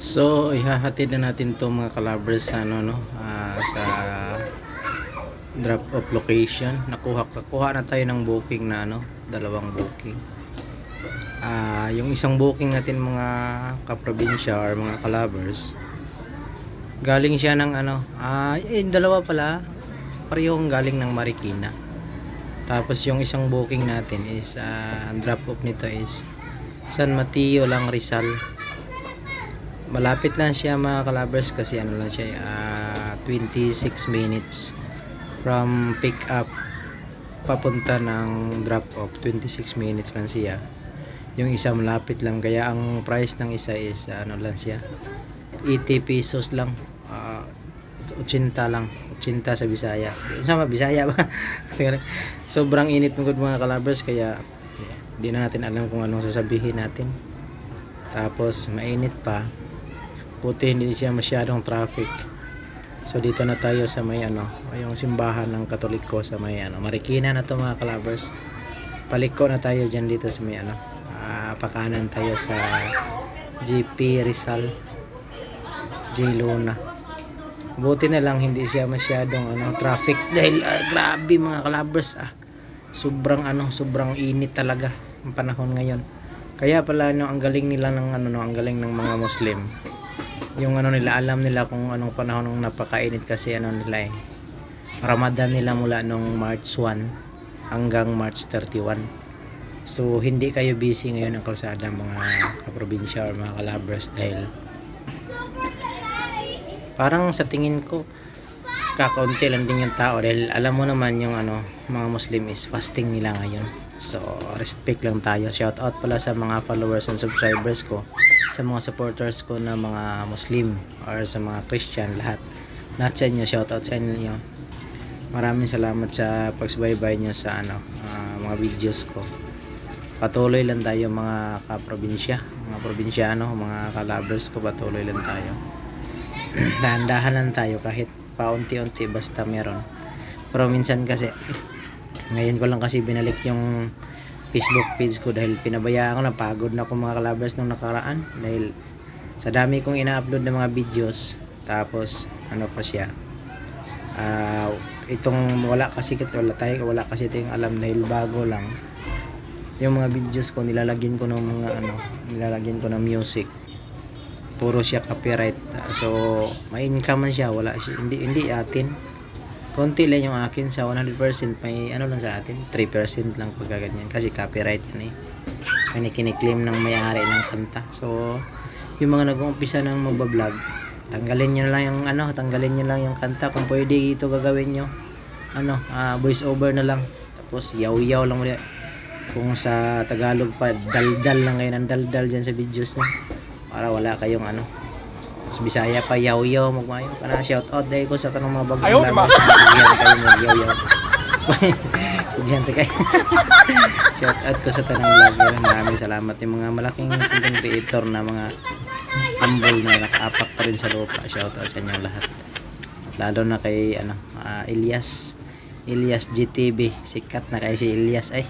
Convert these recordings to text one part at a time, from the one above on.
So, ihahatid na natin to mga kalabers sa sa drop off location. Kuha na tayo ng booking na dalawang booking. Yung isang booking natin mga kaprobinsya or mga kalabers, galing siya ng dalawa pala, parehong galing ng Marikina. Tapos yung isang booking natin is drop off nito is San Mateo lang, Rizal. Malapit lang siya mga kalabers kasi lang siya 26 minutes from pick up papunta ng drop off. 26 minutes lang siya. Yung isa malapit lang, kaya ang price ng isa is lang siya 80 pesos lang, 80 lang, 80 sa Bisaya. Sama Bisaya ba? Sobrang init ng mga kalabers, kaya hindi na natin alam kung anong sasabihin natin. Tapos mainit pa, buti hindi siya masyadong traffic. So dito na tayo sa may yung simbahan ng Katoliko sa may Marikina na to mga kalabers. Paliko na tayo dyan dito sa may pakanan tayo sa GP Rizal, J. Luna. Buti na lang hindi siya masyadong traffic dahil grabe mga kalabers, sobrang init talaga ang panahon ngayon. Kaya pala ang galing nila ng ang galing ng mga Muslim. Yung nila, alam nila kung anong panahon ng napakainit kasi nila Ramadan nila mula nung March 1 hanggang March 31. So hindi kayo busy ngayon ang kalsada mga kaprobinsya or mga kalabers, dahil parang sa tingin ko kakaunti lang din yung tao, dahil alam mo naman yung mga Muslim is fasting nila ngayon. So respect lang tayo. Shout out pala sa mga followers and subscribers ko, sa mga supporters ko na mga Muslim or sa mga Christian, lahat sa inyo, shout out sa inyo. Maraming salamat sa pagsubaybay nyo sa mga videos ko. Patuloy lang tayo mga kaprobinsya, mga probinsyano, mga kalabers ko, patuloy lang tayo. Dahan-dahan lang tayo kahit paunti-unti basta meron. Pero minsan kasi ngayon ko lang kasi binalik yung Facebook page ko dahil pinabayaan ko, napagod na ako mga kalabers nung nakaraan dahil sa dami kong ina-upload ng mga videos. Tapos pa siya, itong wala kasi tayong alam dahil bago lang yung mga videos ko, nilalagyan ko ng mga nilalagyan ko ng music, puro siya copyright. So may income man siya, wala siya, hindi atin, konti lang yung akin sa 100%, may lang sa atin 3% lang pag ganyan kasi copyright yan kiniklaim ng may-ari ng kanta. So yung mga nag-uumpisa ng magbablog, tanggalin nyo lang yung kanta. Kung pwede ito gagawin nyo voice over na lang, tapos yaw-yaw lang ulit. Kung sa Tagalog pa, daldal lang kayo ng daldal dyan sa videos nyo para wala kayong sa Bisaya pa yaw-yaw, magmayo ka na. Shout out dahil ko sa tanong mga bagong vlogger, bigyan kayo mag-yaw-yaw. Bigyan sa kayo. Shout out ko sa tanong vlogger. Maraming salamat yung mga malaking content creator na mga humble na nakaapak pa rin sa lupa. Shout out sa inyo lahat, lalo na kay Elias GTV. Sikat na kay si Elias ay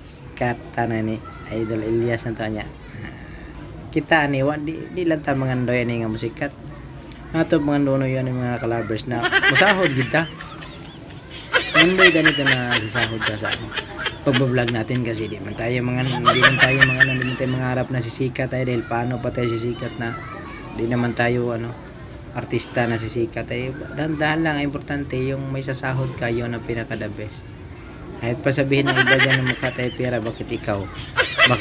sikat na ni Idol Elias na tanya. Kita ni di lang ta mga ndoy ni nga musikat ato mga nuno yan mga kalabers na masahod kita. Hindi ganito na sasahod ka sa pagbablog natin kasi hindi man tayo mangarap na sisikat tayo, dahil paano pa tayo sisikat na di naman tayo artista na sisikat tayo. Dahan-dahan lang, importante yung may sasahod kayo na pinaka the best. Kahit pa sabihin ng iba dyan na mukha tayo pera, bakit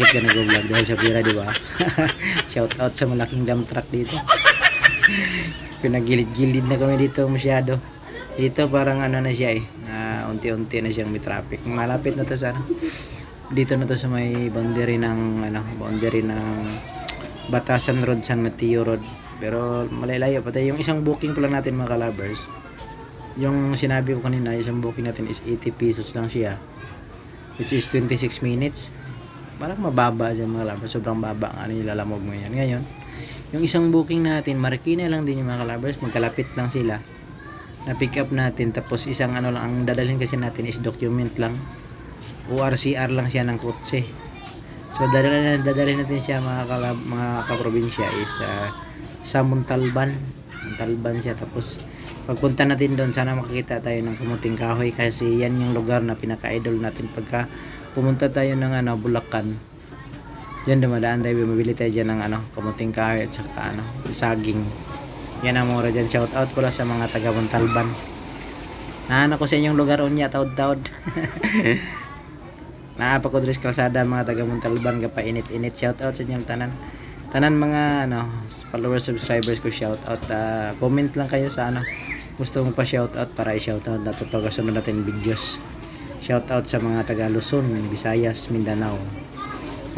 ka nag-vlog dahil sa pera, di ba? Shout out sa malaking dump truck dito. Pinagilid-gilid na kami dito masyado. Dito parang na siya unti-unti na siyang may traffic. Malapit na to sa dito na to sa may boundary ng Batasan Road, San Mateo Road. Pero malalayo pa tayo. Yung isang booking pa lang natin mga kalabers, yung sinabi ko kanina, isang booking natin is 80 pesos lang siya, which is 26 minutes. Parang mababa dyan mga kalabers, sobrang baba ang nilalamog mo yan. Ngayon, yung isang booking natin, Marikina lang din yung mga kalabers, magkalapit lang sila na pick up natin. Tapos isang lang, ang dadalhin kasi natin is document lang, ORCR lang siya ng kotse. So dadalhin natin siya mga kaprobinsya is sa Montalban. Montalban siya, tapos pagpunta natin doon sana makakita tayo ng kamuting kahoy kasi yan yung lugar na pinaka-idol natin pagka pumunta tayo ng Bulacan. Diyan dumadaan tayo, bumibili tayo dyan ng kamuting kahoy at saka saging. Yan ang mura dyan. Shout out pala sa mga taga Montalban. Nahanap ko sa inyong lugar unya, taod-taod. Napakodres kalsada mga taga Montalban, kapainit-init. Shout out sa inyong tanan mga followers, subscribers ko. Shout out, comment lang kayo sa gusto mong pa shout out para i-shout out natin pag sunod natin videos. Shout out sa mga taga Luzon, Visayas, Mindanao.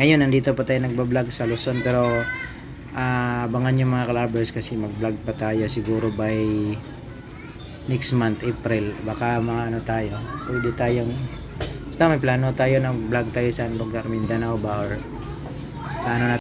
Ngayon nandito pa tayo nagba-vlog sa Luzon, pero abangan nyo mga kalabers kasi mag-vlog pa tayo siguro by next month, April. Baka tayo, pwede tayong basta may plano tayo ng vlog tayo sa lugar Mindanao ba or sa natin